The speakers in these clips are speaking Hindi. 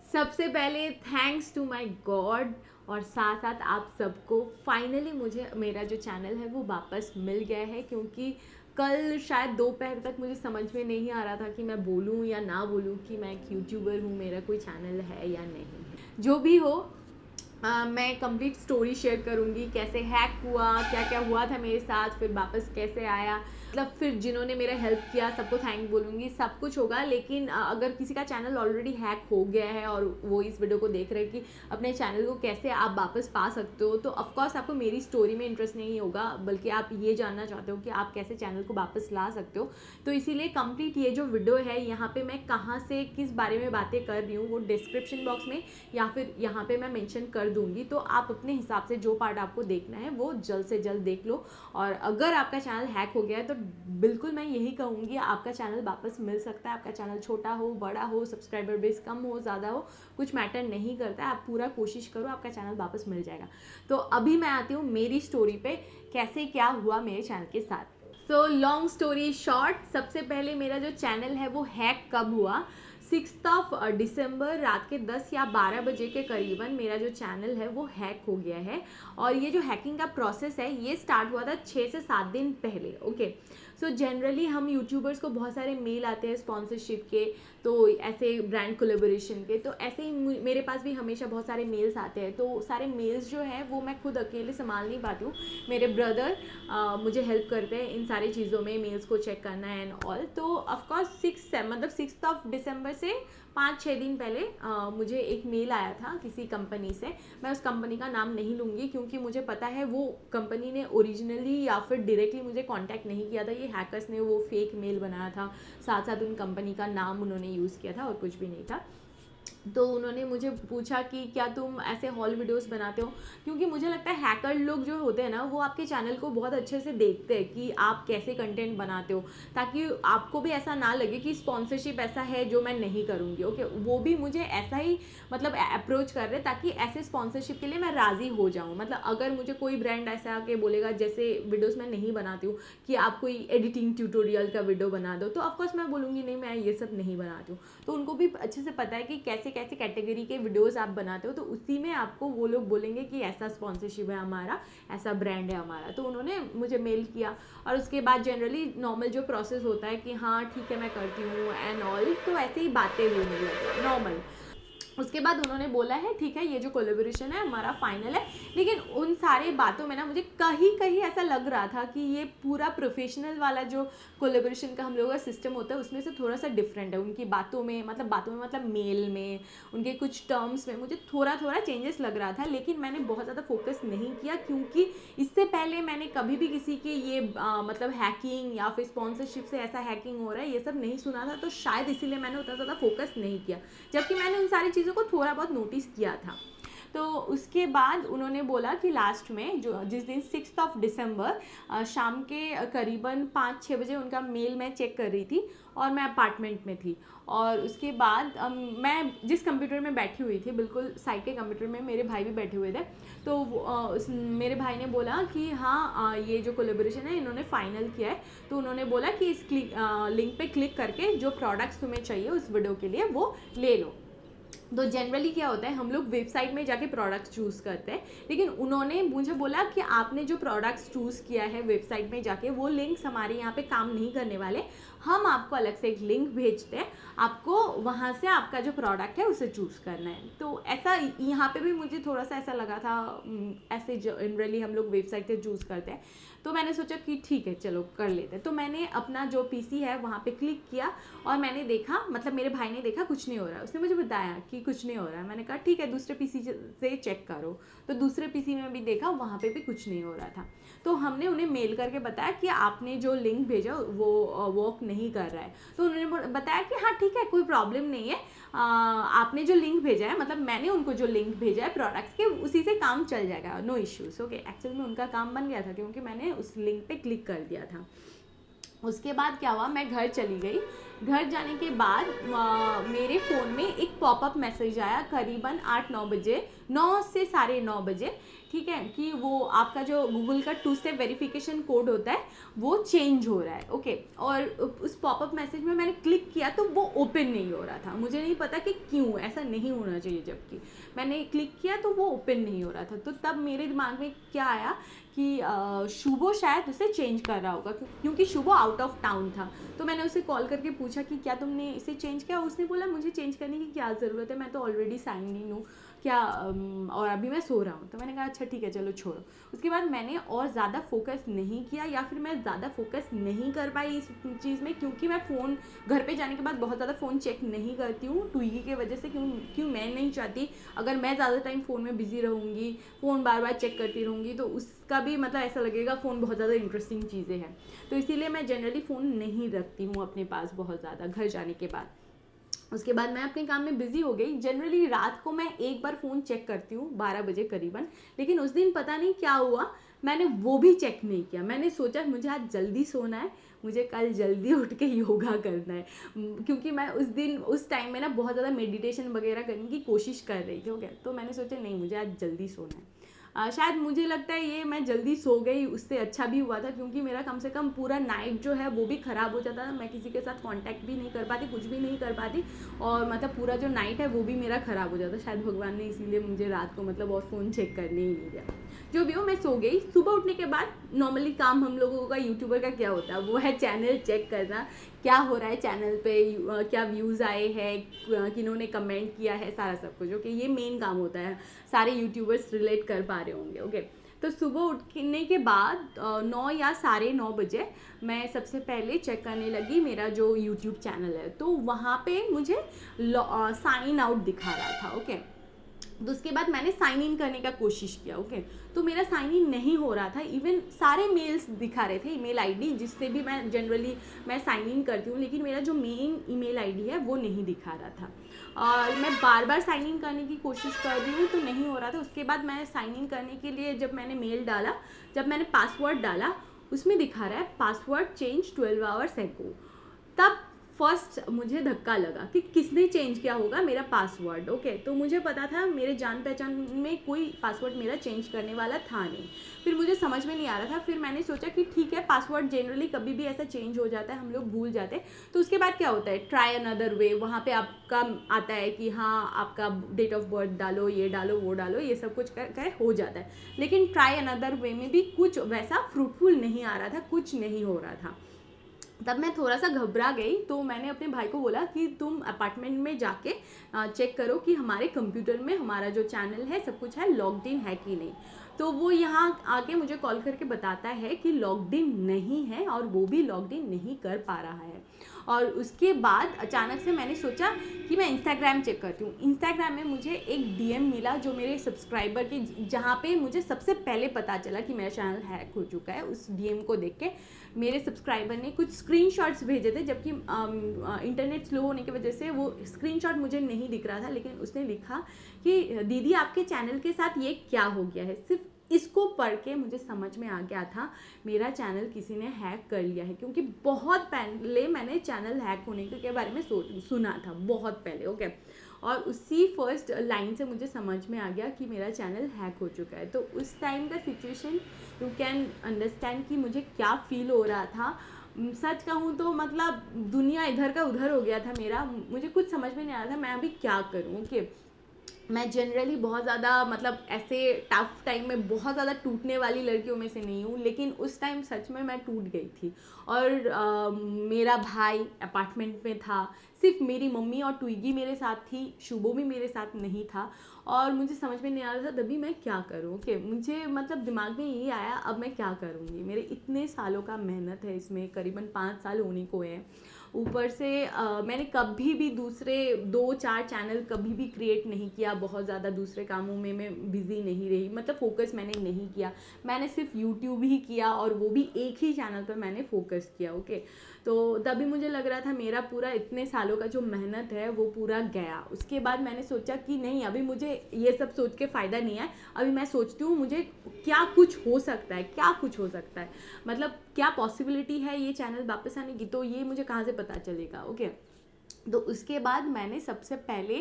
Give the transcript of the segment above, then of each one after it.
सबसे पहले थैंक्स टू माय गॉड और साथ साथ आप सबको। फाइनली मुझे मेरा जो चैनल है वो वापस मिल गया है, क्योंकि कल शायद दोपहर तक मुझे समझ में नहीं आ रहा था कि मैं बोलूँ या ना बोलूँ कि मैं एक यूट्यूबर हूँ, मेरा कोई चैनल है या नहीं। जो भी हो, मैं कंप्लीट स्टोरी शेयर करूँगी, कैसे हैक हुआ, क्या क्या हुआ था मेरे साथ, फिर वापस कैसे आया, मतलब फिर जिन्होंने मेरा हेल्प किया सबको थैंक बोलूँगी, सब कुछ होगा। लेकिन अगर किसी का चैनल ऑलरेडी हैक हो गया है और वो इस वीडियो को देख रहे हैं कि अपने चैनल को कैसे आप वापस पा सकते हो, तो ऑफकोर्स आपको मेरी स्टोरी में इंटरेस्ट नहीं होगा, बल्कि आप ये जानना चाहते हो कि आप कैसे चैनल को वापस ला सकते हो। तो इसीलिए कंप्लीट ये जो वीडियो है, यहाँ पे मैं कहाँ से किस बारे में बातें कर रही हूँ वो डिस्क्रिप्शन बॉक्स में या फिर यहाँ पे मैं मेंशन कर दूंगी। तो आप अपने हिसाब से जो पार्ट आपको देखना है वो जल्द से जल्द देख लो। और अगर आपका चैनल हैक हो गया है तो बिल्कुल मैं यही कहूँगी, आपका चैनल वापस मिल सकता है। आपका चैनल छोटा हो, बड़ा हो, सब्सक्राइबर बेस कम हो, ज़्यादा हो, कुछ मैटर नहीं करता है। आप पूरा कोशिश करो, आपका चैनल वापस मिल जाएगा। तो अभी मैं आती हूँ मेरी स्टोरी पे, कैसे क्या हुआ मेरे चैनल के साथ। सो लॉन्ग स्टोरी शॉर्ट, सबसे पहले मेरा जो चैनल है वो हैक कब हुआ, 6 दिसंबर रात के 10 या 12 बजे के करीबन मेरा जो चैनल है वो हैक हो गया है। और ये जो हैकिंग का प्रोसेस है ये स्टार्ट हुआ था 6 से 7 दिन पहले। ओके, सो जनरली हम यूट्यूबर्स को बहुत सारे मेल आते हैं स्पॉन्सरशिप के, तो ऐसे ब्रांड कोलेबोरेशन के, तो ऐसे ही मेरे पास भी हमेशा बहुत सारे मेल्स आते हैं। तो सारे मेल्स जो है वो मैं खुद अकेले संभाल नहीं पाती हूँ, मेरे ब्रदर मुझे हेल्प करते हैं इन सारी चीज़ों में, मेल्स को चेक करना एंड ऑल। तो ऑफकोर्स 6 दिसंबर से 5-6 दिन पहले मुझे एक मेल आया था किसी कंपनी से। मैं उस कंपनी का नाम नहीं लूँगी क्योंकि मुझे पता है वो कंपनी ने ओरिजिनली या फिर डायरेक्टली मुझे कांटेक्ट नहीं किया था, ये हैकर्स ने वो फेक मेल बनाया था, साथ साथ उन कंपनी का नाम उन्होंने यूज़ किया था और कुछ भी नहीं था। तो उन्होंने मुझे पूछा कि क्या तुम ऐसे हॉल वीडियोस बनाते हो, क्योंकि मुझे लगता है हैकर लोग जो होते हैं ना वो आपके चैनल को बहुत अच्छे से देखते हैं कि आप कैसे कंटेंट बनाते हो, ताकि आपको भी ऐसा ना लगे कि स्पॉन्सरशिप ऐसा है जो मैं नहीं करूँगी। ओके, वो भी मुझे ऐसा ही मतलब अप्रोच कर रहे ताकि ऐसे स्पॉन्सरशिप के लिए मैं राज़ी हो जाऊँ। मतलब अगर मुझे कोई ब्रांड ऐसा आके बोलेगा, जैसे वीडियोज़ मैं नहीं बनाती हूँ, कि आप कोई एडिटिंग ट्यूटोरियल का वीडियो बना दो, तो ऑफकोर्स मैं बोलूँगी नहीं, मैं ये सब नहीं बनाती हूँ। तो उनको भी अच्छे से पता है कि कैसे कैसे कैटेगरी के वीडियोस आप बनाते हो, तो उसी में आपको वो लोग बोलेंगे कि ऐसा स्पॉन्सरशिप है हमारा, ऐसा ब्रांड है हमारा। तो उन्होंने मुझे मेल किया और उसके बाद जनरली नॉर्मल जो प्रोसेस होता है कि हाँ ठीक है मैं करती हूँ एंड ऑल, तो ऐसे ही बातें होने लगी नॉर्मल। उसके बाद उन्होंने बोला है ठीक है ये जो कोलेबोरेशन है हमारा फाइनल है, लेकिन उन सारे बातों में ना मुझे कहीं कहीं ऐसा लग रहा था कि ये पूरा प्रोफेशनल वाला जो कोलेबोरेशन का हम लोगों का सिस्टम होता है उसमें से थोड़ा सा डिफरेंट है। उनकी बातों में मतलब मेल में, उनके कुछ टर्म्स में मुझे थोड़ा थोड़ा चेंजेस लग रहा था, लेकिन मैंने बहुत ज़्यादा फोकस नहीं किया क्योंकि इससे पहले मैंने कभी भी किसी के ये मतलब हैकिंग या फिर स्पॉन्सरशिप से ऐसा हैकिंग हो रहा है ये सब नहीं सुना था, तो शायद इसीलिए मैंने उतना ज़्यादा फोकस नहीं किया, जबकि मैंने उन सारी चीज़ों को थोड़ा बहुत नोटिस किया था। तो उसके बाद उन्होंने बोला कि लास्ट में जो जिस दिन 6 दिसंबर शाम के करीबन 5-6 बजे उनका मेल मैं चेक कर रही थी और मैं अपार्टमेंट में थी। और उसके बाद मैं जिस कंप्यूटर में बैठी हुई थी, बिल्कुल साइड के कंप्यूटर में मेरे भाई भी बैठे हुए थे, तो मेरे भाई ने बोला कि हाँ ये जो कोलेबोरेशन है इन्होंने फाइनल किया है। तो उन्होंने बोला कि इस लिंक पे क्लिक करके जो प्रोडक्ट्स तुम्हें चाहिए उस वीडियो के लिए वो ले लो। तो जनरली क्या होता है हम लोग वेबसाइट में जाके प्रोडक्ट्स चूज़ करते हैं, लेकिन उन्होंने मुझे बोला कि आपने जो प्रोडक्ट्स चूज़ किया है वेबसाइट में जाके वो लिंक्स हमारे यहाँ पे काम नहीं करने वाले, हम आपको अलग से एक लिंक भेजते हैं, आपको वहाँ से आपका जो प्रोडक्ट है उसे चूज़ करना है। तो ऐसा यहाँ पे भी मुझे थोड़ा सा ऐसा लगा था, ऐसे जनरली हम लोग वेबसाइट से चूज़ करते हैं, तो मैंने सोचा कि ठीक है चलो कर लेते हैं। तो मैंने अपना जो पीसी है वहाँ पे क्लिक किया और मैंने देखा, मतलब मेरे भाई ने देखा कुछ नहीं हो रहा है, उसने मुझे बताया कि कुछ नहीं हो रहा है। मैंने कहा ठीक है दूसरे पीसी से चेक करो, तो दूसरे पीसी में भी देखा, वहाँ पे भी कुछ नहीं हो रहा था। तो हमने उन्हें मेल करके बताया कि आपने जो लिंक भेजा वो वर्क नहीं कर रहा है। तो उन्होंने बताया कि हाँ ठीक है कोई प्रॉब्लम नहीं है, आपने जो लिंक भेजा है, मतलब मैंने उनको जो लिंक भेजा है प्रोडक्ट्स के, उसी से काम चल जाएगा, नो इश्यूज़। ओके, एक्चुअली में उनका काम बन गया था क्योंकि मैंने उस लिंक पे क्लिक कर दिया था। उसके बाद क्या हुआ, मैं घर चली गई घर जाने के बाद मेरे फ़ोन में एक पॉपअप मैसेज आया करीबन 8-9 बजे, 9 से साढ़े 9 बजे, ठीक है, कि वो आपका जो गूगल का 2 स्टेप वेरिफिकेशन कोड होता है वो चेंज हो रहा है, ओके। और उस पॉपअप मैसेज में मैंने क्लिक किया तो वो ओपन नहीं हो रहा था। मुझे नहीं पता कि क्यों, ऐसा नहीं होना चाहिए, जबकि मैंने क्लिक किया तो वो ओपन नहीं हो रहा था। तो तब मेरे दिमाग में क्या आया कि शुभो शायद उसे चेंज कर रहा होगा, क्योंकि शुभो आउट ऑफ टाउन था। तो मैंने उसे कॉल करके पूछा कि क्या तुमने इसे चेंज किया? उसने बोला मुझे चेंज करने की क्या ज़रूरत है, मैं तो ऑलरेडी साइन इन हूँ, क्या और अभी मैं सो रहा हूँ। तो मैंने कहा अच्छा ठीक है चलो छोड़ो। उसके बाद मैंने और ज़्यादा फोकस नहीं किया, या फिर मैं ज़्यादा फोकस नहीं कर पाई इस चीज़ में, क्योंकि मैं फ़ोन घर पे जाने के बाद बहुत ज़्यादा फ़ोन चेक नहीं करती हूँ ट्विगी के वजह से। क्यों मैं नहीं चाहती अगर मैं ज़्यादा टाइम फ़ोन में बिजी रहूँगी, फ़ोन बार बार चेक करती रहूँगी, तो उसका भी मतलब ऐसा लगेगा फ़ोन बहुत ज़्यादा इंटरेस्टिंग चीज़ें हैं। तो इसीलिए मैं जनरली फ़ोन नहीं रखती हूँ अपने पास बहुत ज़्यादा घर जाने के बाद। उसके बाद मैं अपने काम में बिजी हो गई। जनरली रात को मैं एक बार फ़ोन चेक करती हूँ 12 बजे करीबन, लेकिन उस दिन पता नहीं क्या हुआ, मैंने वो भी चेक नहीं किया। मैंने सोचा मुझे आज जल्दी सोना है, मुझे कल जल्दी उठ के योगा करना है, क्योंकि मैं उस टाइम में ना बहुत ज़्यादा मेडिटेशन वगैरह करने की कोशिश कर रही थी, ओके। तो मैंने सोचा नहीं, मुझे आज जल्दी सोना है। शायद मुझे लगता है ये मैं जल्दी सो गई उससे अच्छा भी हुआ था, क्योंकि मेरा कम से कम पूरा नाइट जो है वो भी ख़राब हो जाता था। मैं किसी के साथ कांटेक्ट भी नहीं कर पाती, कुछ भी नहीं कर पाती, और मतलब पूरा जो नाइट है वो भी मेरा ख़राब हो जाता। शायद भगवान ने इसीलिए मुझे रात को मतलब और फ़ोन चेक करने ही नहीं दिया। जो भी हो, मैं सो गई। सुबह उठने के बाद नॉर्मली काम हम लोगों का यूट्यूबर का क्या होता है, वो है चैनल चेक करना, क्या हो रहा है चैनल पे, क्या व्यूज़ आए हैं, किन्होंने कमेंट किया है, सारा सब कुछ, ओके। ये मेन काम होता है, सारे यूट्यूबर्स रिलेट कर पा रहे होंगे, ओके। तो सुबह उठने के बाद 9 या साढ़े 9 बजे मैं सबसे पहले चेक करने लगी मेरा जो यूट्यूब चैनल है। तो वहाँ पे मुझे साइन आउट दिखा रहा था, ओके। तो उसके बाद मैंने साइन इन करने का कोशिश किया, ओके। तो मेरा साइन इन नहीं हो रहा था। इवन सारे मेल्स दिखा रहे थे, ईमेल आईडी जिससे भी मैं जनरली मैं साइन इन करती हूँ, लेकिन मेरा जो मेन ईमेल आईडी है वो नहीं दिखा रहा था। और मैं बार बार साइन इन करने की कोशिश कर रही हूँ तो नहीं हो रहा था। उसके बाद मैं साइन इन करने के लिए जब मैंने मेल डाला, जब मैंने पासवर्ड डाला, उसमें दिखा रहा है पासवर्ड चेंज 12 आवर्स एगो। तब फर्स्ट मुझे धक्का लगा कि किसने चेंज किया होगा मेरा पासवर्ड, ओके। तो मुझे पता था मेरे जान पहचान में कोई पासवर्ड मेरा चेंज करने वाला था नहीं। फिर मुझे समझ में नहीं आ रहा था। फिर मैंने सोचा कि ठीक है, पासवर्ड जनरली कभी भी ऐसा चेंज हो जाता है, हम लोग भूल जाते हैं। तो उसके बाद क्या होता है, ट्राई अनदर वे, वहाँ पे आपका आता है कि हाँ आपका डेट ऑफ बर्थ डालो, ये डालो, वो डालो, ये सब कुछ कर हो जाता है। लेकिन ट्राई अनदर वे में भी कुछ वैसा फ्रूटफुल नहीं आ रहा था, कुछ नहीं हो रहा था। तब मैं थोड़ा सा घबरा गई। तो मैंने अपने भाई को बोला कि तुम अपार्टमेंट में जाके चेक करो कि हमारे कंप्यूटर में हमारा जो चैनल है सब कुछ है, लॉग्ड इन है कि नहीं। तो वो यहाँ आके मुझे कॉल करके बताता है कि लॉग्ड इन नहीं है, और वो भी लॉग्ड इन नहीं कर पा रहा है। और उसके बाद अचानक से मैंने सोचा कि मैं इंस्टाग्राम चेक करती हूँ। इंस्टाग्राम में मुझे एक डीएम मिला जो मेरे सब्सक्राइबर के, जहाँ पे मुझे सबसे पहले पता चला कि मेरा चैनल हैक हो चुका है। उस डीएम को देख के मेरे सब्सक्राइबर ने कुछ स्क्रीनशॉट्स भेजे थे, जबकि इंटरनेट स्लो होने की वजह से वो स्क्रीनशॉट मुझे नहीं दिख रहा था। लेकिन उसने लिखा कि दीदी आपके चैनल के साथ ये क्या हो गया है। सिर्फ इसको पढ़ के मुझे समझ में आ गया था मेरा चैनल किसी ने हैक कर लिया है, क्योंकि बहुत पहले मैंने चैनल हैक होने के बारे में सुना था, बहुत पहले, ओके। और उसी फर्स्ट लाइन से मुझे समझ में आ गया कि मेरा चैनल हैक हो चुका है। तो उस टाइम का सिचुएशन यू कैन अंडरस्टैंड कि मुझे क्या फील हो रहा था। सच कहूँ तो मतलब दुनिया इधर का उधर हो गया था मेरा। मुझे कुछ समझ में नहीं आ रहा था मैं अभी क्या करूँ, ओके। मैं जनरली बहुत ज़्यादा मतलब ऐसे टफ टाइम में बहुत ज़्यादा टूटने वाली लड़कियों में से नहीं हूँ, लेकिन उस टाइम सच में मैं टूट गई थी। और मेरा भाई अपार्टमेंट में था, सिर्फ मेरी मम्मी और ट्विगी मेरे साथ थी, शुभो भी मेरे साथ नहीं था। और मुझे समझ में नहीं आ रहा था तभी मैं क्या करूँ, ओके। मुझे मतलब दिमाग में यही आया अब मैं क्या करूँगी। मेरे इतने सालों का मेहनत है इसमें, करीबन 5 साल होने को है। ऊपर से मैंने कभी भी दूसरे 2-4 चैनल कभी भी क्रिएट नहीं किया। बहुत ज़्यादा दूसरे कामों में मैं बिज़ी नहीं रही, मतलब फोकस मैंने नहीं किया। मैंने सिर्फ यूट्यूब ही किया, और वो भी एक ही चैनल पर मैंने फोकस किया, ओके। तो तभी मुझे लग रहा था मेरा पूरा इतने सालों का जो मेहनत है वो पूरा गया। उसके बाद मैंने सोचा कि नहीं, अभी मुझे ये सब सोच के फ़ायदा नहीं है। अभी मैं सोचती हूँ मुझे क्या कुछ हो सकता है, क्या कुछ हो सकता है, मतलब क्या पॉसिबिलिटी है ये चैनल वापस आने की। तो ये मुझे कहाँ से पता चलेगा। ओके, तो उसके बाद मैंने सबसे पहले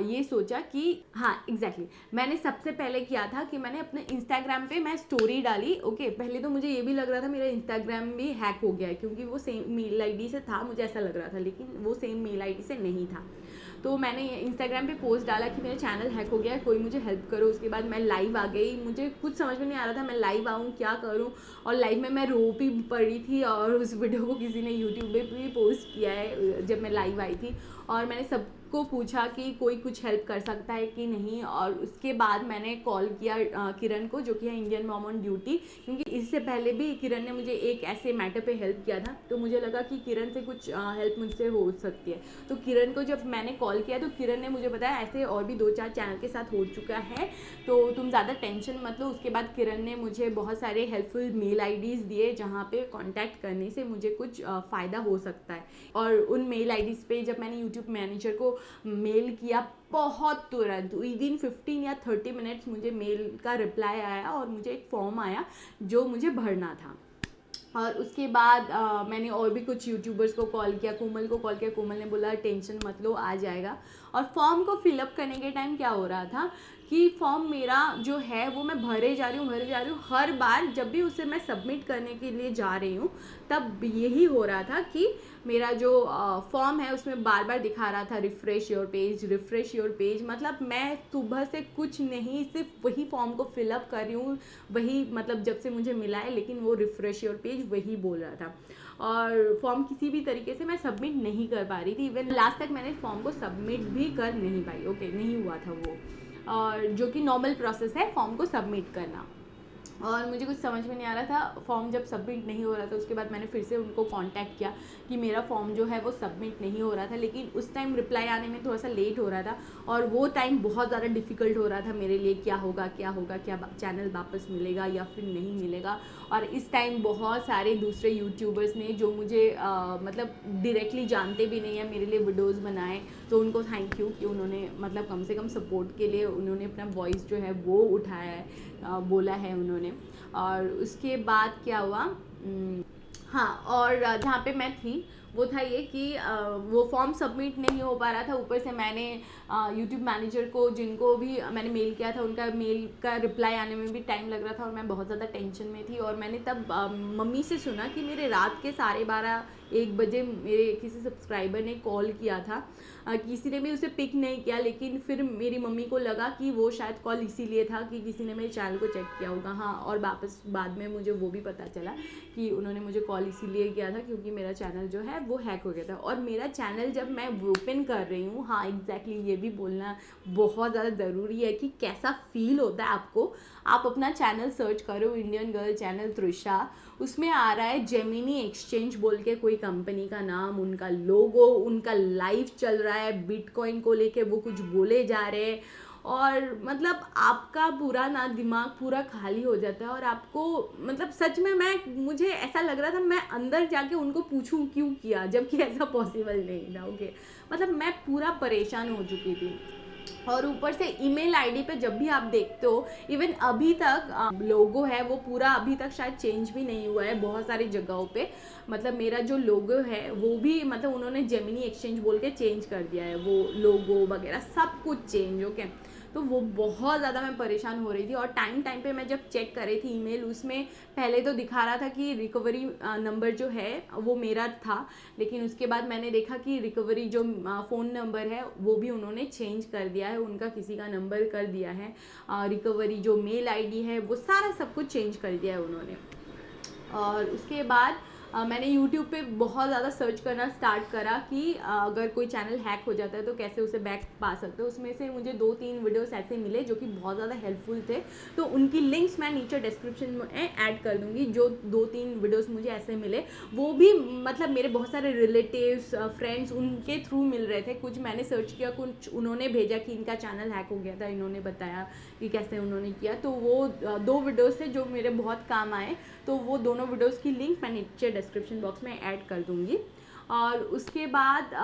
ये सोचा कि हाँ एग्जैक्टली मैंने सबसे पहले किया था कि मैंने अपने इंस्टाग्राम पे मैं स्टोरी डाली। ओके, पहले तो मुझे ये भी लग रहा था मेरा इंस्टाग्राम भी हैक हो गया है, क्योंकि वो सेम मेल आईडी से था, मुझे ऐसा लग रहा था, लेकिन वो सेम मेल आईडी से नहीं था। तो मैंने इंस्टाग्राम पे पोस्ट डाला कि मेरा चैनल हैक हो गया है, कोई मुझे हेल्प करो। उसके बाद मैं लाइव आ गई, मुझे कुछ समझ में नहीं आ रहा था मैं लाइव आऊँ क्या करूँ, और लाइव में मैं रो भी पड़ी थी, और उस वीडियो को किसी ने यूट्यूब पे भी पोस्ट किया है जब मैं लाइव आई थी, और मैंने सबको पूछा कि कोई कुछ हेल्प कर सकता है कि नहीं। और उसके बाद मैंने कॉल किया किरण को, जो कि है इंडियन मॉम ऑन ड्यूटी, क्योंकि इससे पहले भी किरण ने मुझे एक ऐसे मैटर पे हेल्प किया था, तो मुझे लगा कि किरण से कुछ हेल्प मुझसे हो सकती है। तो किरण को जब मैंने कॉल किया तो किरण ने मुझे बताया ऐसे और भी 2-4 चैनल के साथ हो चुका है, तो तुम ज़्यादा टेंशन मत लो। उसके बाद किरण ने मुझे बहुत सारे हेल्पफुल मेल आईडीज़ दिए जहाँ पे कांटेक्ट करने से मुझे कुछ फ़ायदा हो सकता है। और उन मेल आईडीज़ पे जब मैंने यूट्यूब मैनेजर को मेल किया, बहुत तुरंत विदिन 15 या 30 मिनट्स मुझे मेल का रिप्लाई आया और मुझे एक फॉर्म आया जो मुझे भरना था। और उसके बाद मैंने और भी कुछ यूट्यूबर्स को कॉल किया, कोमल को कॉल किया, कोमल ने बोला टेंशन मत लो आ जाएगा। और फॉर्म को फिलअप करने के टाइम क्या हो रहा था कि फॉर्म मेरा जो है वो मैं भरे जा रही हूँ, हर बार जब भी उसे मैं सबमिट करने के लिए जा रही हूँ तब यही हो रहा था कि मेरा जो फॉर्म है उसमें बार बार दिखा रहा था रिफ़्रेश योर पेज। मतलब मैं सुबह से कुछ नहीं, सिर्फ वही फॉर्म को फिलअप कर रही हूँ, वही मतलब जब से मुझे मिला है, लेकिन वो रिफ़्रेश योर पेज वही बोल रहा था, और फॉर्म किसी भी तरीके से मैं सबमिट नहीं कर पा रही थी। इवन लास्ट तक मैंने फॉर्म को सबमिट भी कर नहीं पाई। ओके, नहीं हुआ था वो, और जो कि नॉर्मल प्रोसेस है फॉर्म को सबमिट करना। और मुझे कुछ समझ में नहीं आ रहा था, फॉर्म जब सबमिट नहीं हो रहा था उसके बाद मैंने फिर से उनको कांटेक्ट किया कि मेरा फॉर्म जो है वो सबमिट नहीं हो रहा था, लेकिन उस टाइम रिप्लाई आने में थोड़ा सा लेट हो रहा था, और वो टाइम बहुत ज़्यादा डिफ़िकल्ट हो रहा था मेरे लिए, क्या होगा, क्या चैनल वापस मिलेगा या फिर नहीं मिलेगा। और इस टाइम बहुत सारे दूसरे यूट्यूबर्स ने जो मुझे मतलब डायरेक्टली जानते भी नहीं है मेरे लिए वीडियोज़ बनाए, तो उनको थैंक यू कि उन्होंने मतलब कम से कम सपोर्ट के लिए उन्होंने अपना वॉइस जो है वो उठाया है, बोला है उन्होंने। और उसके बाद क्या हुआ, हाँ, और जहाँ पे मैं थी वो था ये कि वो फॉर्म सबमिट नहीं हो पा रहा था, ऊपर से मैंने यूट्यूब मैनेजर को जिनको भी मैंने मेल किया था उनका मेल का रिप्लाई आने में भी टाइम लग रहा था, और मैं बहुत ज़्यादा टेंशन में थी। और मैंने तब मम्मी से सुना कि मेरे रात के 12:30-1 बजे मेरे किसी सब्सक्राइबर ने कॉल किया था, किसी ने भी उसे पिक नहीं किया, लेकिन फिर मेरी मम्मी को लगा कि वो शायद कॉल इसीलिए था कि किसी ने मेरे चैनल को चेक किया होगा। हाँ, और वापस बाद में मुझे वो भी पता चला कि उन्होंने मुझे कॉल इसीलिए किया था क्योंकि मेरा चैनल जो है वो हैक हो गया था। और मेरा चैनल जब मैं ओपन कर रही हूँ, हाँ एग्जैक्टली ये भी बोलना बहुत ज़्यादा ज़रूरी है कि कैसा फील होता है आपको। आप अपना चैनल सर्च करो, इंडियन गर्ल चैनल त्रिशा, उसमें आ रहा है जेमिनी एक्सचेंज बोल के कोई कंपनी का नाम, उनका लोगो, उनका लाइव चल रहा है, बिटकॉइन को लेके वो कुछ बोले जा रहे हैं, और मतलब आपका पूरा ना दिमाग पूरा खाली हो जाता है। और आपको मतलब सच में मुझे ऐसा लग रहा था मैं अंदर जाके उनको पूछूं क्यों किया, जबकि ऐसा पॉसिबल नहीं था। ओके, मतलब मैं पूरा परेशान हो चुकी थी। और ऊपर से ईमेल आईडी पे जब भी आप देखते हो, इवन अभी तक लोगो है वो पूरा अभी तक शायद चेंज भी नहीं हुआ है बहुत सारी जगहों पे, मतलब मेरा जो लोगो है वो भी मतलब उन्होंने जेमिनी एक्सचेंज बोल के चेंज कर दिया है, वो लोगो वगैरह सब कुछ चेंज। ओके, तो वो बहुत ज़्यादा मैं परेशान हो रही थी। और टाइम पे मैं जब चेक कर रही थी ईमेल, उसमें पहले तो दिखा रहा था कि रिकवरी नंबर जो है वो मेरा था, लेकिन उसके बाद मैंने देखा कि रिकवरी जो फ़ोन नंबर है वो भी उन्होंने चेंज कर दिया है, उनका किसी का नंबर कर दिया है, रिकवरी जो मेल आईडी है वो सारा सब कुछ चेंज कर दिया है उन्होंने। और उसके बाद मैंने YouTube पे बहुत ज़्यादा सर्च करना स्टार्ट करा कि अगर कोई चैनल हैक हो जाता है तो कैसे उसे बैक पा सकते हो। उसमें से मुझे 2-3 वीडियोस ऐसे मिले जो कि बहुत ज़्यादा हेल्पफुल थे, तो उनकी लिंक्स मैं नीचे डिस्क्रिप्शन में ऐड कर दूँगी। जो 2-3 वीडियोस मुझे ऐसे मिले वो भी मतलब मेरे बहुत सारे रिलेटिव्स फ्रेंड्स उनके थ्रू मिल रहे थे। कुछ मैंने सर्च किया, कुछ उन्होंने भेजा कि इनका चैनल हैक हो गया था, इन्होंने बताया कि कैसे उन्होंने किया। तो वो 2 वीडियोज़ थे जो मेरे बहुत काम आए, तो वो दोनों वीडियोज़ की लिंक मैं नीचे डिस्क्रिप्शन बॉक्स में ऐड कर दूँगी। और उसके बाद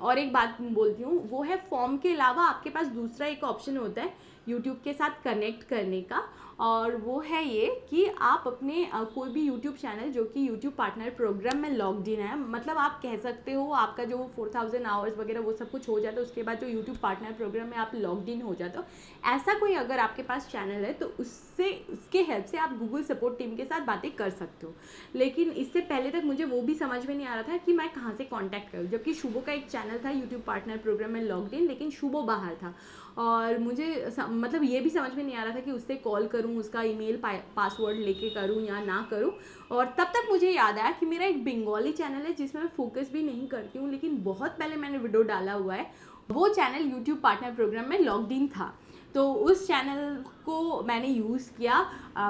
और एक बात बोलती हूँ, वो है फॉर्म के अलावा आपके पास दूसरा एक ऑप्शन होता है यूट्यूब के साथ कनेक्ट करने का, और वो है ये कि आप अपने कोई भी यूट्यूब चैनल जो कि यूट्यूब पार्टनर प्रोग्राम में लॉग्ड इन है, मतलब आप कह सकते हो आपका जो 4000 आवर्स वगैरह वो सब कुछ हो जाता है, उसके बाद जो यूट्यूब पार्टनर प्रोग्राम में आप लॉग्ड इन हो जाते हो, ऐसा कोई अगर आपके पास चैनल है तो उसके हेल्प से आप गूगल सपोर्ट टीम के साथ बातें कर सकते हो। लेकिन इससे पहले तक मुझे वो भी समझ में नहीं आ रहा था कि मैं कहाँ से कॉन्टैक्ट करूँ, जबकि शुभो का एक चैनल था यूट्यूब पार्टनर प्रोग्राम में लॉग्ड इन, लेकिन शुभो बाहर था और मुझे मतलब ये भी समझ में नहीं आ रहा था कि उससे कॉल करूं, उसका ईमेल पासवर्ड लेके करूं या ना करूं। और तब तक मुझे याद आया कि मेरा एक बंगाली चैनल है जिसमें मैं फोकस भी नहीं करती हूँ, लेकिन बहुत पहले मैंने वीडियो डाला हुआ है, वो चैनल यूट्यूब पार्टनर प्रोग्राम में लॉग्ड इन था। तो उस चैनल को मैंने यूज़ किया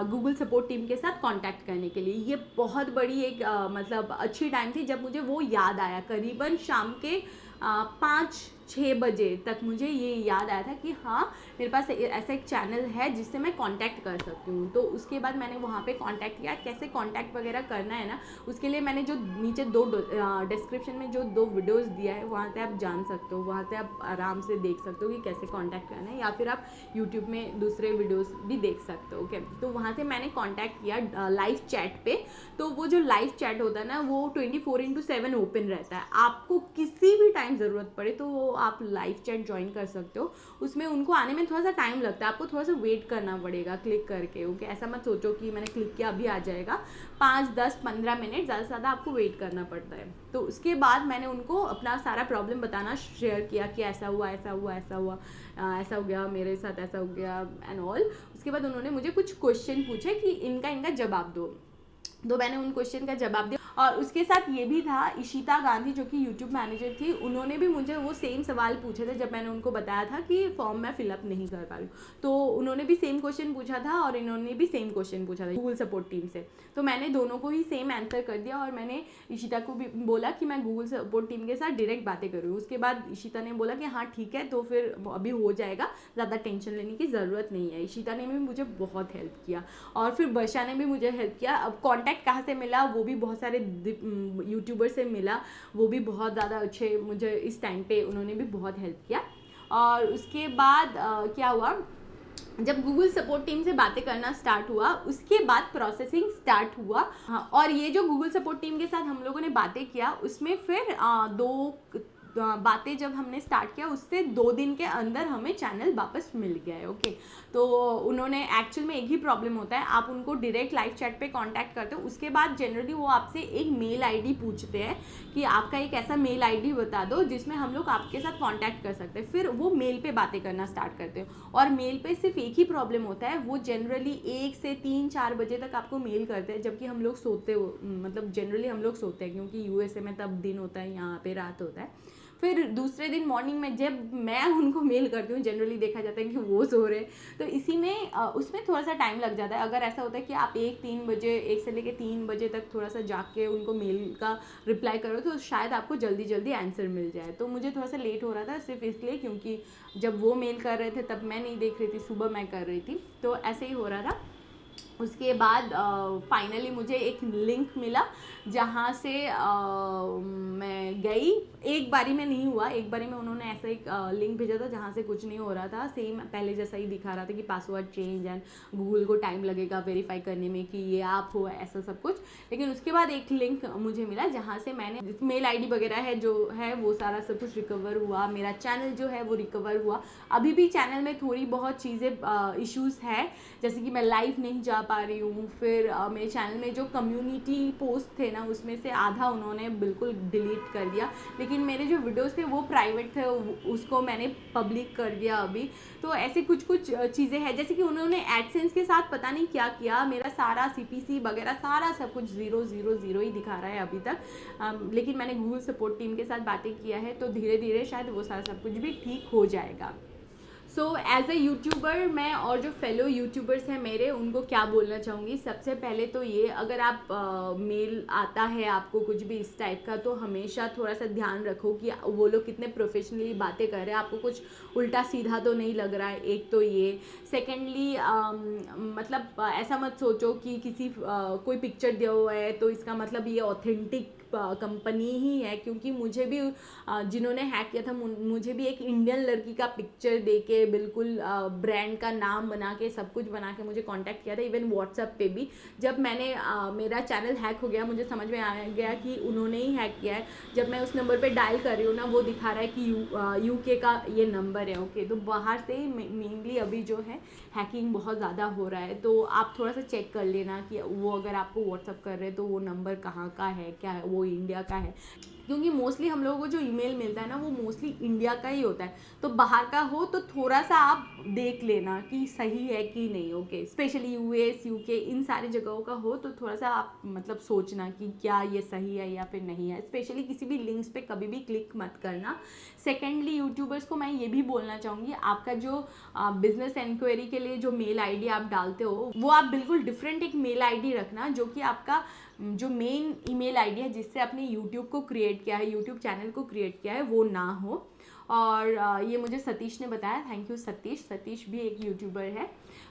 गूगल सपोर्ट टीम के साथ कांटेक्ट करने के लिए। ये बहुत बड़ी एक मतलब अच्छी टाइम थी जब मुझे वो याद आया, करीबन शाम के 5-6 बजे तक मुझे ये याद आया था कि हाँ मेरे पास ऐसा एक चैनल है जिससे मैं कांटेक्ट कर सकती हूँ। तो उसके बाद मैंने वहाँ पे कांटेक्ट किया। कैसे कांटेक्ट वगैरह करना है ना, उसके लिए मैंने जो नीचे डिस्क्रिप्शन में जो 2 वीडियोस दिया है वहाँ से आप जान सकते हो, वहाँ से आप आराम से देख सकते हो कि कैसे कांटेक्ट करना है, या फिर आप यूट्यूब में दूसरे वीडियोस भी देख सकते हो। ओके, तो वहाँ से मैंने कांटेक्ट किया लाइव चैट पे। तो वो जो लाइव चैट होता है ना वो 24/7 ओपन रहता है, आपको किसी भी टाइम ज़रूरत पड़े तो वो आप लाइव चैट ज्वाइन कर सकते हो। उसमें उनको आने में थोड़ा सा टाइम लगता है, आपको थोड़ा सा वेट करना पड़ेगा क्लिक करके। ओके, ऐसा मत सोचो कि मैंने क्लिक किया अभी आ जाएगा, 5-10-15 मिनट ज़्यादा से ज़्यादा आपको वेट करना पड़ता है। तो उसके बाद मैंने उनको अपना सारा प्रॉब्लम बताना शेयर किया कि ऐसा हुआ ऐसा हुआ ऐसा हुआ, ऐसा हो गया मेरे साथ, ऐसा हो गया एंड ऑल। उसके बाद उन्होंने मुझे कुछ क्वेश्चन पूछे कि इनका जवाब दो, तो मैंने उन क्वेश्चन का जवाब दिया। और उसके साथ ये भी था, इशिता गांधी जो कि यूट्यूब मैनेजर थी, उन्होंने भी मुझे वो सेम सवाल पूछे थे जब मैंने उनको बताया था कि फॉर्म मैं फिलअप नहीं कर पा रही हूँ। तो उन्होंने भी सेम क्वेश्चन पूछा था और इन्होंने भी सेम क्वेश्चन पूछा था गूगल सपोर्ट टीम से। तो मैंने दोनों को ही सेम आंसर कर दिया और मैंने इशिता को भी बोला कि मैं गूगल सपोर्ट टीम के साथ डायरेक्ट बातें करूँ। उसके बाद इशिता ने बोला कि हाँ ठीक है, तो फिर अभी हो जाएगा, ज़्यादा टेंशन लेने की ज़रूरत नहीं है। इशिता ने भी मुझे बहुत हेल्प किया और फिर वर्षा ने भी मुझे हेल्प किया। अब कॉन्टैक्ट कहाँ से मिला, वो भी बहुत सारे यूट्यूबर से मिला, वो भी बहुत ज़्यादा अच्छे, मुझे इस टाइम पे उन्होंने भी बहुत हेल्प किया। और उसके बाद क्या हुआ, जब गूगल सपोर्ट टीम से बातें करना स्टार्ट हुआ उसके बाद प्रोसेसिंग स्टार्ट हुआ। हाँ, और ये जो गूगल सपोर्ट टीम के साथ हम लोगों ने बातें किया उसमें फिर बातें जब हमने स्टार्ट किया उससे 2 दिन के अंदर हमें चैनल वापस मिल गया है। ओके, तो उन्होंने एक्चुअल में एक ही प्रॉब्लम होता है, आप उनको डायरेक्ट लाइव चैट पे कांटेक्ट करते हो, उसके बाद जनरली वो आपसे एक मेल आईडी पूछते हैं कि आपका एक ऐसा मेल आईडी बता दो जिसमें हम लोग आपके साथ कांटेक्ट कर सकते हैं। फिर वो मेल पे बातें करना स्टार्ट करते हो और मेल पे सिर्फ एक ही प्रॉब्लम होता है, वो जनरली 1 से 3-4 बजे तक आपको मेल करते हैं जबकि हम लोग सोते हो, मतलब जनरली हम लोग सोते हैं क्योंकि यूएसए में तब दिन होता है, यहाँ पे रात होता है। फिर दूसरे दिन मॉर्निंग में जब मैं उनको मेल करती हूँ जनरली देखा जाता है कि वो सो रहे, तो इसी में उसमें थोड़ा सा टाइम लग जाता है। अगर ऐसा होता है कि आप 1 से लेकर 3 बजे तक थोड़ा सा जाग के उनको मेल का रिप्लाई करो तो शायद आपको जल्दी जल्दी आंसर मिल जाए। तो मुझे थोड़ा सा लेट हो रहा था सिर्फ इसलिए क्योंकि जब वो मेल कर रहे थे तब मैं नहीं देख रही थी, सुबह मैं कर रही थी, तो ऐसे ही हो रहा था। उसके बाद फाइनली मुझे एक लिंक मिला जहाँ से मैं गई। एक बारी में नहीं हुआ, एक बारी में उन्होंने ऐसा एक लिंक भेजा था जहाँ से कुछ नहीं हो रहा था, सेम पहले जैसा ही दिखा रहा था कि पासवर्ड चेंज एंड गूगल को टाइम लगेगा वेरीफाई करने में कि ये आप हो, ऐसा सब कुछ। लेकिन उसके बाद एक लिंक मुझे मिला जहाँ से मैंने मेल आईडी वगैरह है जो है वो सारा सब कुछ रिकवर हुआ, मेरा चैनल जो है वो रिकवर हुआ। अभी भी चैनल में थोड़ी बहुत चीज़ें इश्यूज़ है, जैसे कि मैं लाइव नहीं जा पा रही हूँ। फिर मेरे चैनल में जो कम्युनिटी पोस्ट थे ना उसमें से आधा उन्होंने बिल्कुल डिलीट कर दिया, लेकिन मेरे जो वीडियोस थे वो प्राइवेट थे, उसको मैंने पब्लिक कर दिया अभी। तो ऐसे कुछ चीज़ें हैं, जैसे कि उन्होंने एडसेंस के साथ पता नहीं क्या किया, मेरा सारा CPC वगैरह सारा सब कुछ 0 ही दिखा रहा है अभी तक। लेकिन मैंने गूगल सपोर्ट टीम के साथ बातें किया है तो धीरे धीरे शायद वो सारा सब कुछ भी ठीक हो जाएगा। सो एज ए यूट्यूबर मैं और जो फेलो यूट्यूबर्स हैं मेरे, उनको क्या बोलना चाहूँगी, सबसे पहले तो ये, अगर आप मेल आता है आपको कुछ भी इस टाइप का तो हमेशा थोड़ा सा ध्यान रखो कि वो लोग कितने प्रोफेशनली बातें कर रहे हैं, आपको कुछ उल्टा सीधा तो नहीं लग रहा है। एक तो ये, सेकेंडली मतलब ऐसा मत सोचो कि कोई पिक्चर दिया हुआ है तो इसका मतलब ये ऑथेंटिक कंपनी ही है, क्योंकि मुझे भी जिन्होंने हैक किया था मुझे भी एक इंडियन लड़की का पिक्चर दे के बिल्कुल ब्रांड का नाम बना के सब कुछ बना के मुझे कांटेक्ट किया था। इवन व्हाट्सएप पे भी जब मैंने मेरा चैनल हैक हो गया, मुझे समझ में आ गया कि उन्होंने ही हैक किया है। जब मैं उस नंबर पे डायल कर रही हूँ ना, वो दिखा रहा है कि यूके का ये नंबर है। ओके, तो बाहर से मेनली अभी जो है हैकिंग बहुत ज़्यादा हो रहा है, तो आप थोड़ा सा चेक कर लेना कि वो अगर आपको व्हाट्सअप कर रहे हैं तो वो नंबर कहाँ का है, क्या है, वो इंडिया का है। क्योंकि मोस्टली हम लोगों को जो ईमेल मिलता है ना, वो मोस्टली इंडिया का ही होता है। तो बाहर का हो तो थोड़ा सा आप देख लेना कि सही है कि नहीं। ओके, स्पेशली यूएस, यूके, इन सारी जगहों का हो तो थोड़ा सा आप मतलब सोचना कि क्या ये सही है या फिर नहीं है। स्पेशली किसी भी लिंक्स पे कभी भी क्लिक मत करना। सेकेंडली, यूट्यूबर्स को मैं ये भी बोलना चाहूँगी, आपका जो बिजनेस इंक्वायरी के लिए जो मेल आईडी आप डालते हो, वो आप बिल्कुल डिफरेंट एक मेल आईडी रखना, जो कि आपका जो मेन ईमेल आईडी है जिससे आपने यूट्यूब को क्रिएट किया है, यूट्यूब चैनल को क्रिएट किया है, वो ना हो। और ये मुझे सतीश ने बताया, थैंक यू सतीश। सतीश भी एक यूट्यूबर है।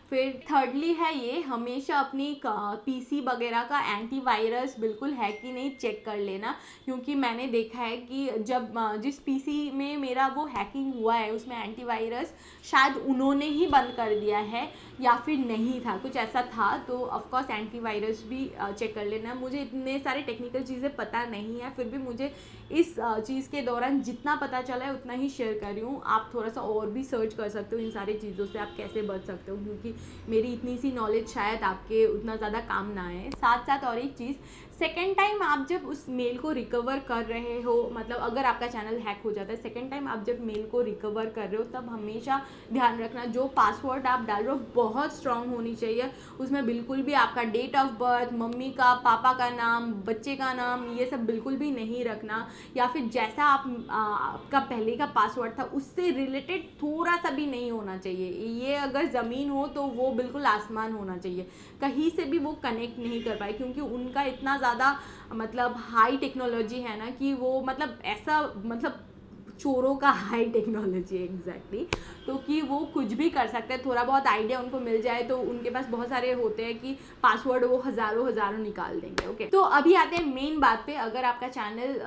फिर थर्डली है ये, हमेशा अपनी पीसी वगैरह का एंटीवायरस बिल्कुल है कि नहीं चेक कर लेना, क्योंकि मैंने देखा है कि जब जिस पीसी में मेरा वो हैकिंग हुआ है उसमें एंटीवायरस शायद उन्होंने ही बंद कर दिया है या फिर नहीं था, कुछ ऐसा था। तो ऑफकोर्स एंटीवायरस भी चेक कर लेना। मुझे इतने सारे टेक्निकल चीज़ें पता नहीं है, फिर भी मुझे इस चीज़ के दौरान जितना पता चला है उतना ही शेयर कर रही हूँ। आप थोड़ा सा और भी सर्च कर सकते हो इन सारी चीज़ों से, आप कैसे बच सकते हो, क्योंकि मेरी इतनी सी नॉलेज शायद आपके उतना ज़्यादा काम ना आए। साथ साथ और एक चीज़, सेकेंड टाइम आप जब उस मेल को रिकवर कर रहे हो, मतलब अगर आपका चैनल हैक हो जाता है, सेकेंड टाइम आप जब मेल को रिकवर कर रहे हो, तब हमेशा ध्यान रखना जो पासवर्ड आप डाल रहे हो बहुत स्ट्रांग होनी चाहिए। उसमें बिल्कुल भी आपका डेट ऑफ बर्थ, मम्मी का, पापा का नाम, बच्चे का नाम, ये सब बिल्कुल भी नहीं रखना, या फिर जैसा आपका पहले का पासवर्ड था उससे रिलेटेड थोड़ा सा भी नहीं होना चाहिए। ये अगर ज़मीन हो तो वो बिल्कुल आसमान होना चाहिए, कहीं से भी वो कनेक्ट नहीं कर पाए, क्योंकि उनका इतना ज़्यादा मतलब हाई टेक्नोलॉजी है ना कि वो मतलब ऐसा मतलब चोरों का हाई टेक्नोलॉजी एग्जैक्टली, तो कि वो कुछ भी कर सकते हैं। थोड़ा बहुत आइडिया उनको मिल जाए तो उनके पास बहुत सारे होते हैं कि पासवर्ड वो हज़ारों निकाल देंगे। ओके, तो अभी आते हैं मेन बात पे। अगर आपका चैनल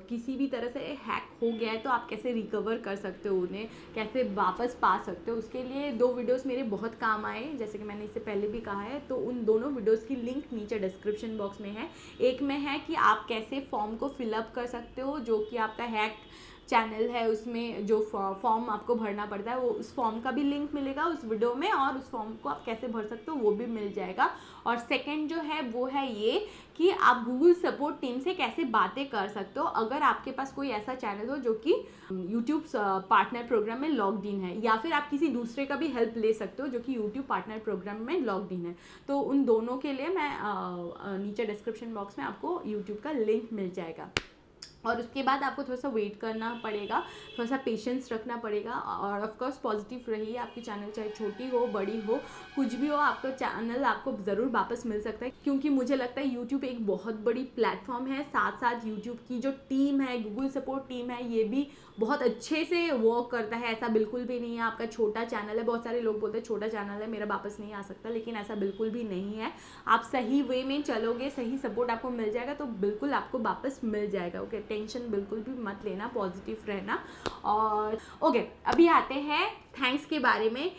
किसी भी तरह से हैक हो गया है तो आप कैसे रिकवर कर सकते हो, उन्हें कैसे वापस पा सकते हो। उसके लिए 2 वीडियोस मेरे बहुत काम आए, जैसे कि मैंने इससे पहले भी कहा है, तो उन दोनों वीडियोस की लिंक नीचे डिस्क्रिप्शन बॉक्स में है। एक में है कि आप कैसे फॉर्म को फिलअप कर सकते हो, जो कि आपका हैक चैनल है उसमें जो फॉर्म आपको भरना पड़ता है, वो उस फॉर्म का भी लिंक मिलेगा उस वीडियो में, और उस फॉर्म को आप कैसे भर सकते हो वो भी मिल जाएगा। और सेकंड जो है वो है ये कि आप गूगल सपोर्ट टीम से कैसे बातें कर सकते हो अगर आपके पास कोई ऐसा चैनल हो जो कि यूट्यूब पार्टनर प्रोग्राम में लॉग्ड इन है, या फिर आप किसी दूसरे का भी हेल्प ले सकते हो जो कि यूट्यूब पार्टनर प्रोग्राम में लॉग्ड इन है। तो उन दोनों के लिए मैं नीचे डिस्क्रिप्शन बॉक्स में आपको यूट्यूब का लिंक मिल जाएगा। और उसके बाद आपको थोड़ा सा वेट करना पड़ेगा, थोड़ा सा पेशेंस रखना पड़ेगा, और ऑफ कोर्स पॉजिटिव रहिए। आपकी चैनल चाहे छोटी हो बड़ी हो कुछ भी हो, आपका चैनल आपको ज़रूर वापस मिल सकता है, क्योंकि मुझे लगता है यूट्यूब एक बहुत बड़ी प्लेटफॉर्म है। साथ साथ यूट्यूब की जो टीम है, गूगल सपोर्ट टीम है, ये भी बहुत अच्छे से वर्क करता है। ऐसा बिल्कुल भी नहीं है आपका छोटा चैनल है, बहुत सारे लोग बोलते हैं छोटा चैनल है मेरा वापस नहीं आ सकता, लेकिन ऐसा बिल्कुल भी नहीं है। आप सही वे में चलोगे, सही सपोर्ट आपको मिल जाएगा तो बिल्कुल आपको वापस मिल जाएगा। ओके, टेंशन बिल्कुल भी मत लेना, पॉजिटिव रहना। और ओके, अभी आते हैं थैंक्स के बारे में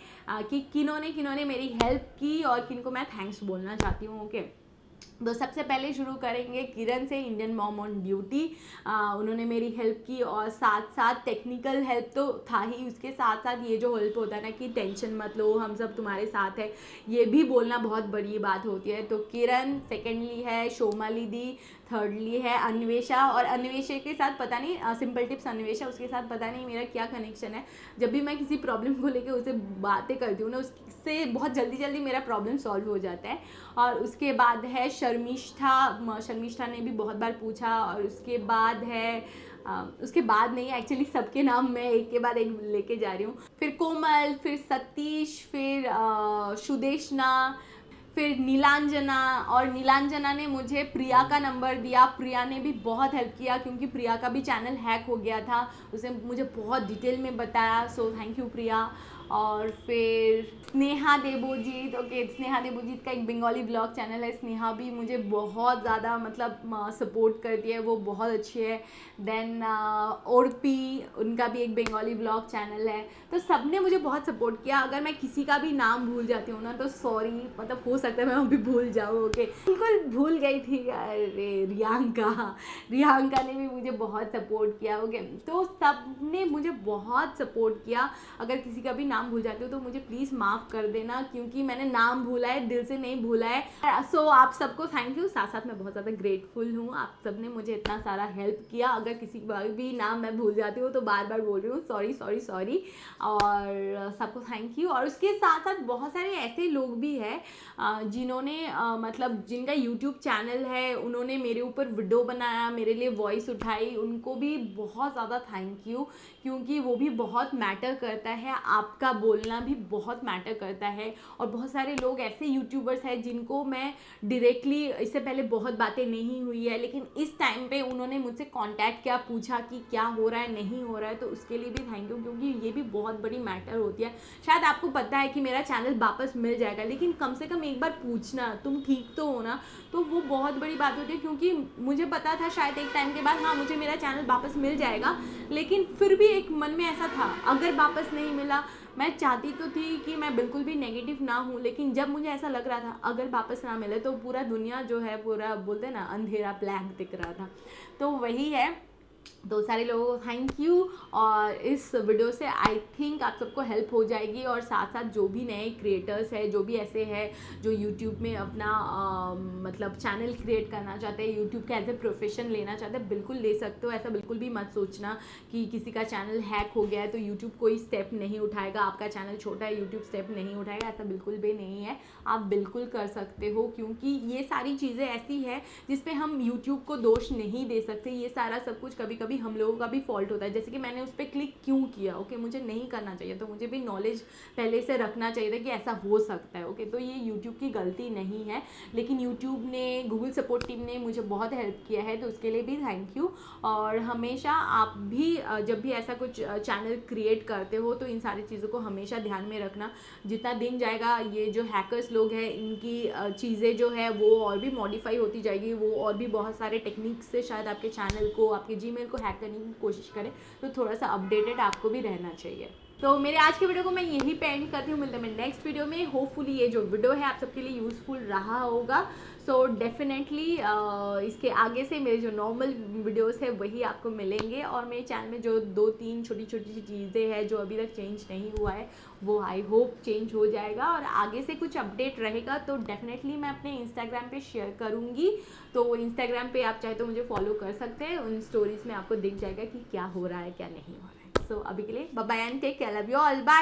कि किन्होंने मेरी हेल्प की और किनको मैं थैंक्स बोलना चाहती हूँ। ओके, तो सबसे पहले शुरू करेंगे किरण से, इंडियन मॉम ऑन ड्यूटी। उन्होंने मेरी हेल्प की, और साथ साथ टेक्निकल हेल्प तो था ही, उसके साथ साथ ये जो हेल्प होता है ना कि टेंशन मत लो, हम सब तुम्हारे साथ है, ये भी बोलना बहुत बड़ी बात होती है। तो किरण, सेकेंडली है शोमाली दी, थर्डली है अन्वेषा। और अन्वेषा के साथ पता नहीं, सिंपल टिप्स अन्वेषा, उसके साथ पता नहीं मेरा क्या कनेक्शन है। जब भी मैं किसी प्रॉब्लम को लेकर उससे बातें करती हूँ ना, उससे बहुत जल्दी मेरा प्रॉब्लम सॉल्व हो जाता है। और उसके बाद है शर्मिष्ठा ने भी बहुत बार पूछा। और उसके बाद है उसके बाद नहीं, एक्चुअली सबके नाम मैं एक के बाद एक लेके जा रही हूँ। फिर कोमल, फिर सतीश, फिर सुदेशना, फिर नीलांजना। और नीलांजना ने मुझे प्रिया का नंबर दिया। प्रिया ने भी बहुत हेल्प किया, क्योंकि प्रिया का भी चैनल हैक हो गया था, उसने मुझे बहुत डिटेल में बताया। सो थैंक यू प्रिया। और फिर स्नेहा देबोजीत। ओके, स्नेहा देबोजीत का एक बंगाली ब्लॉग चैनल है। स्नेहा भी मुझे बहुत ज़्यादा मतलब सपोर्ट करती है, वो बहुत अच्छी है। देन ओरपी, उनका भी एक बंगाली ब्लॉग चैनल है। तो सबने मुझे बहुत सपोर्ट किया। अगर मैं किसी का भी नाम भूल जाती हूँ ना तो सॉरी, मतलब हो सकता है मैं अभी भूल जाऊँ। ओके, बिल्कुल भूल गई थी। अरे रियांका ने भी मुझे बहुत सपोर्ट किया। ओके, तो सबने मुझे बहुत सपोर्ट किया। अगर किसी का भी नाम भूल जाती हूँ तो मुझे प्लीज़ माफ़ कर देना, क्योंकि मैंने नाम भूला है, दिल से नहीं भूला है। सो आप सबको थैंक यू। साथ साथ मैं बहुत ज़्यादा ग्रेटफुल हूँ, आप सबने मुझे इतना सारा हेल्प किया। अगर किसी का भी नाम मैं भूल जाती हूँ तो बार बार बोल रही हूँ सॉरी सॉरी सॉरी, और सबको थैंक यू। और उसके साथ साथ बहुत सारे ऐसे लोग भी हैं जिन्होंने मतलब जिनका यूट्यूब चैनल है, उन्होंने मेरे ऊपर वीडियो बनाया, मेरे लिए वॉइस उठाई, उनको भी बहुत ज़्यादा थैंक यू, क्योंकि वो भी बहुत मैटर करता है, आपका बोलना भी बहुत मैटर करता है। और बहुत सारे लोग ऐसे यूट्यूबर्स हैं जिनको मैं डायरेक्टली इससे पहले बहुत बातें नहीं हुई है, लेकिन इस टाइम पे उन्होंने मुझसे कांटेक्ट किया, पूछा कि क्या हो रहा है, नहीं हो रहा है, तो उसके लिए भी थैंक यू, क्योंकि ये भी बहुत बड़ी मैटर होती है। शायद आपको पता है कि मेरा चैनल वापस मिल जाएगा, लेकिन कम से कम एक बार पूछना तुम ठीक तो हो ना, तो वो बहुत बड़ी बात होती है। क्योंकि मुझे पता था शायद एक टाइम के बाद हाँ मुझे मेरा चैनल वापस मिल जाएगा, लेकिन फिर भी एक मन में ऐसा था अगर वापस नहीं मिला, मैं चाहती तो थी कि मैं बिल्कुल भी नेगेटिव ना हूँ, लेकिन जब मुझे ऐसा लग रहा था अगर वापस ना मिले तो पूरा दुनिया जो है, पूरा बोलते हैं ना अंधेरा ब्लैक दिख रहा था। तो वही है, तो सारे लोगों को थैंक यू। और इस वीडियो से आई थिंक आप सबको हेल्प हो जाएगी। और साथ साथ जो भी नए क्रिएटर्स हैं, जो भी ऐसे हैं जो यूट्यूब में अपना मतलब चैनल क्रिएट करना चाहते हैं, यूट्यूब का एज ए प्रोफेशन लेना चाहते हैं, बिल्कुल ले सकते हो। ऐसा बिल्कुल भी मत सोचना कि किसी का चैनल हैक हो गया है तो यूट्यूब कोई स्टेप नहीं उठाएगा, आपका चैनल छोटा है यूट्यूब स्टेप नहीं उठाएगा, ऐसा बिल्कुल भी नहीं है। आप बिल्कुल कर सकते हो, क्योंकि ये सारी चीज़ें ऐसी है जिसपे हम यूट्यूब को दोष नहीं दे सकते। ये सारा सब कुछ कभी कभी हम लोगों का भी फॉल्ट होता है, जैसे कि मैंने उस पर क्लिक क्यों किया। ओके, मुझे नहीं करना चाहिए, तो मुझे भी नॉलेज पहले से रखना चाहिए था कि ऐसा हो सकता है। ओके, तो ये यूट्यूब की गलती नहीं है, लेकिन यूट्यूब ने, गूगल सपोर्ट टीम ने मुझे बहुत हेल्प किया है, तो उसके लिए भी थैंक यू। और हमेशा आप भी जब भी ऐसा कुछ चैनल क्रिएट करते हो तो इन सारी चीज़ों को हमेशा ध्यान में रखना। जितना दिन जाएगा ये जो हैकर्स लोग हैं, इनकी चीज़ें जो है वो और भी मॉडिफाई होती जाएगी, वो और भी बहुत सारे टेक्निक्स से शायद आपके चैनल को, आपके जीमेल को हैक करने की कोशिश करें, तो थोड़ा सा अपडेटेड आपको भी रहना चाहिए। तो मेरे आज के वीडियो को मैं यहीं पे एंड करती हूँ, मिलते हैं नेक्स्ट वीडियो में। होपफुली ये जो वीडियो है आप सबके लिए यूज़फुल रहा होगा। सो डेफिनेटली इसके आगे से मेरे जो नॉर्मल वीडियोस है वही आपको मिलेंगे, और मेरे चैनल में जो 2-3 छोटी छोटी चीज़ें हैं जो अभी तक चेंज नहीं हुआ है वो आई होप चेंज हो जाएगा। और आगे से कुछ अपडेट रहेगा तो डेफिनेटली मैं अपने इंस्टाग्राम पे शेयर करूँगी। तो इंस्टाग्राम पे आप चाहे तो मुझे फॉलो कर सकते हैं, उन स्टोरीज़ में आपको दिख जाएगा कि क्या हो रहा है क्या नहीं हो रहा है। सो अभी के लिए bye bye and take care, love you all, bye.